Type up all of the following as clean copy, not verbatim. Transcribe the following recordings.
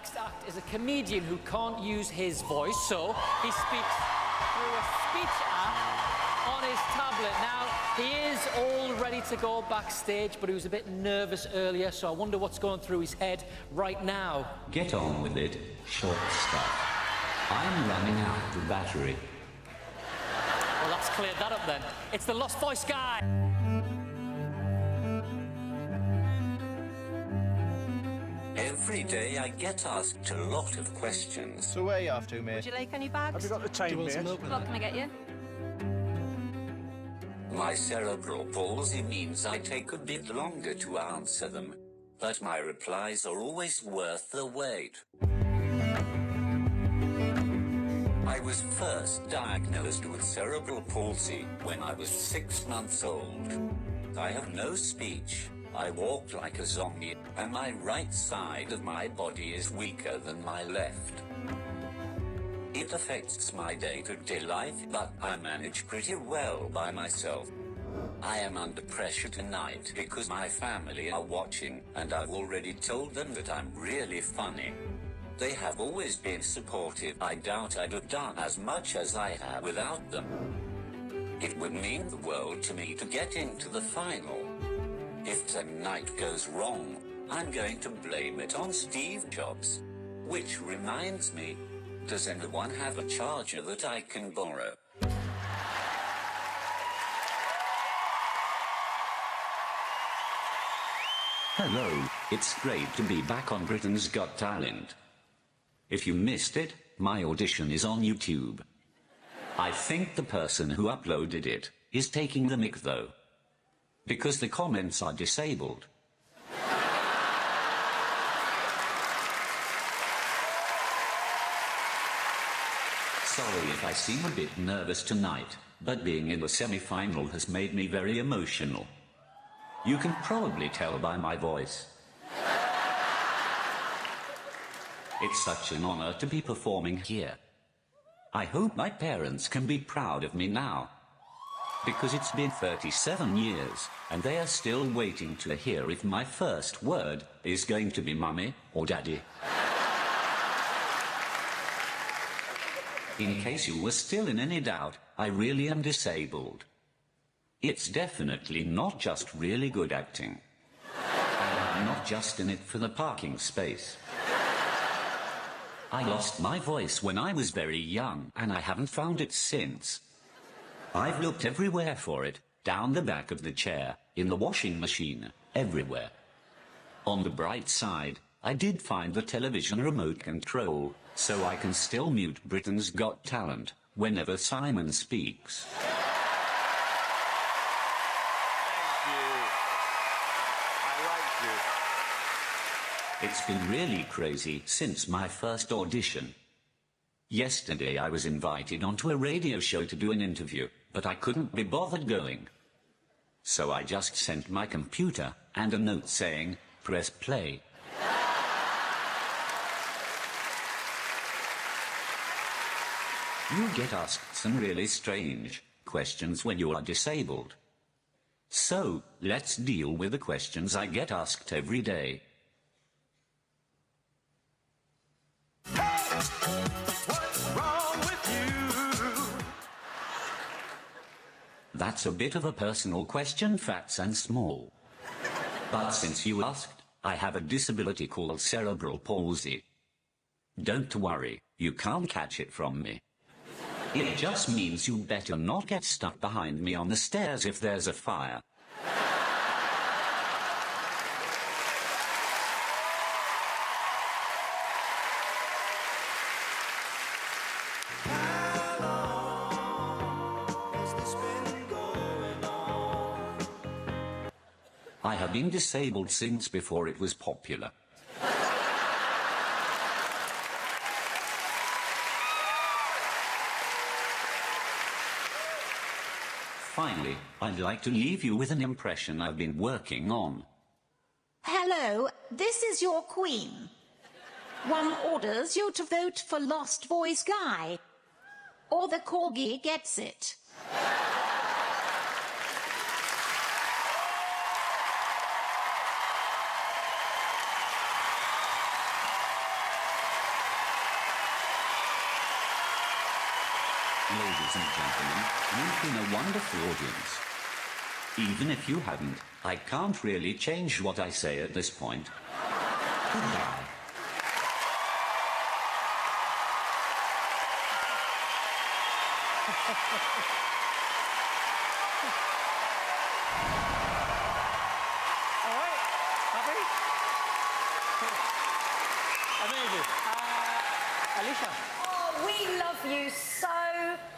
next act is a comedian who can't use his voice, so he speaks through a speech app on his tablet. Now, he is all ready to go backstage, but he was a bit nervous earlier, so I wonder what's going through his head right now. Get on with it, short stuff. I'm running out of battery. Well, that's cleared that up then. It's the Lost Voice guy. Every day I get asked a lot of questions. So where are you off to, mate? Would you like any bags? Have you got the time, mate? What can I get you? My cerebral palsy means I take a bit longer to answer them, but my replies are always worth the wait. I was first diagnosed with cerebral palsy when I was 6 months old. I have no speech, I walk like a zombie, and my right side of my body is weaker than my left. It affects my day-to-day life, but I manage pretty well by myself. I am under pressure tonight because my family are watching, and I've already told them that I'm really funny. They have always been supportive. I doubt I'd have done as much as I have without them. It would mean the world to me to get into the final. If tonight goes wrong, I'm going to blame it on Steve Jobs. Which reminds me, does anyone have a charger that I can borrow? Hello, it's great to be back on Britain's Got Talent. If you missed it, my audition is on YouTube. I think the person who uploaded it is taking the mick though, because the comments are disabled. Sorry if I seem a bit nervous tonight, but being in the semi-final has made me very emotional. You can probably tell by my voice. It's such an honor to be performing here. I hope my parents can be proud of me now. Because it's been 37 years, and they are still waiting to hear if my first word is going to be mummy or daddy. In case you were still in any doubt, I really am disabled. It's definitely not just really good acting. And I'm not just in it for the parking space. I lost my voice when I was very young, and I haven't found it since. I've looked everywhere for it, down the back of the chair, in the washing machine, everywhere. On the bright side, I did find the television remote control, so I can still mute Britain's Got Talent whenever Simon speaks. It's been really crazy since my first audition. Yesterday I was invited onto a radio show to do an interview, but I couldn't be bothered going. So I just sent my computer and a note saying, press play. You get asked some really strange questions when you are disabled. So, let's deal with the questions I get asked every day. What's wrong with you? That's a bit of a personal question, Fats and Small. But since you asked, I have a disability called cerebral palsy. Don't worry, you can't catch it from me. It just means you better not get stuck behind me on the stairs if there's a fire. I have been disabled since before it was popular. Finally, I'd like to leave you with an impression I've been working on. Hello, this is your queen. One orders you to vote for Lost Voice Guy, or the corgi gets it. Ladies and gentlemen, you've been a wonderful audience. Even if you hadn't, I can't really change what I say at this point. Goodbye. All right, happy? Amazing. Alicia. Oh, we love you so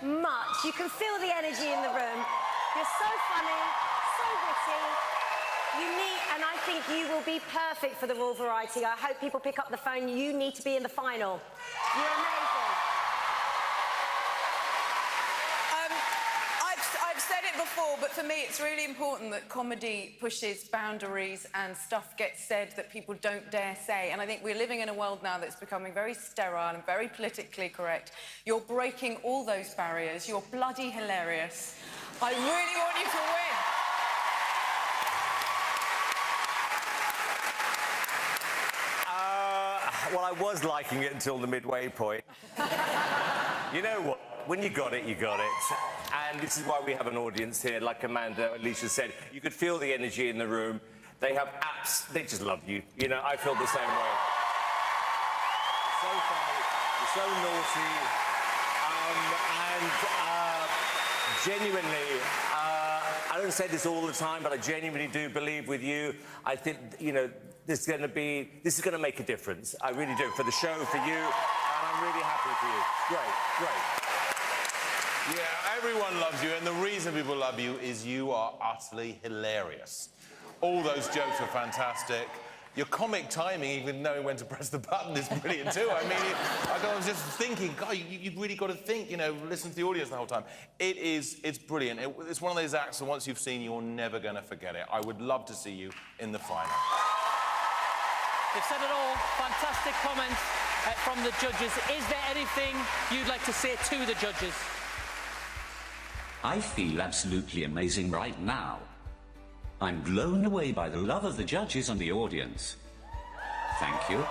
much. You can feel the energy in the room. You're so funny, so witty, unique, and I think you will be perfect for the Raw Variety. I hope people pick up the phone. You need to be in the final. You're amazing. I've said it before, but for me it's really important that comedy pushes boundaries and stuff gets said that people don't dare say. And I think we're living in a world now that's becoming very sterile and very politically correct. You're breaking all those barriers. You're bloody hilarious. I really want you to win. Well, I was liking it until the midway point. You know what? When you got it, you got it. And this is why we have an audience here. Like Amanda, Alicia said, you could feel the energy in the room. They have apps. They just love you. You know, I feel the same way. You're so funny. You're so naughty. Genuinely, I don't say this all the time, but I genuinely do believe with you. I think, you know, this is going to make a difference. I really do, for the show, for you, and I'm really happy for you. Great. Yeah, everyone loves you, and the reason people love you is you are utterly hilarious. All those jokes were fantastic. Your comic timing, even knowing when to press the button, is brilliant too. I mean, I was just thinking, God, you've really got to think, you know, listen to the audience the whole time. It's brilliant. It's one of those acts that once you've seen, you're never going to forget it. I would love to see you in the final. They've said it all. Fantastic comments from the judges. Is there anything you'd like to say to the judges? I feel absolutely amazing right now. I'm blown away by the love of the judges and the audience. Thank you. If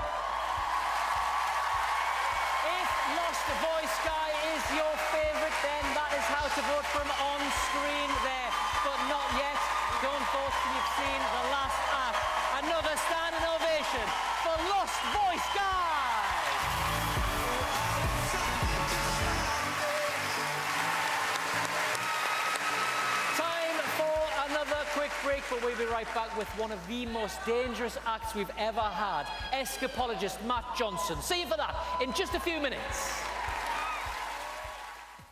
Lost Voice Guy is your favourite, then that is how to vote from on screen there. But not yet. Don't vote till you've seen the last act. Another standing ovation for Lost Voice Guy. Quick break, but we'll be right back with one of the most dangerous acts we've ever had. Escapologist Matt Johnson. See you for that in just a few minutes.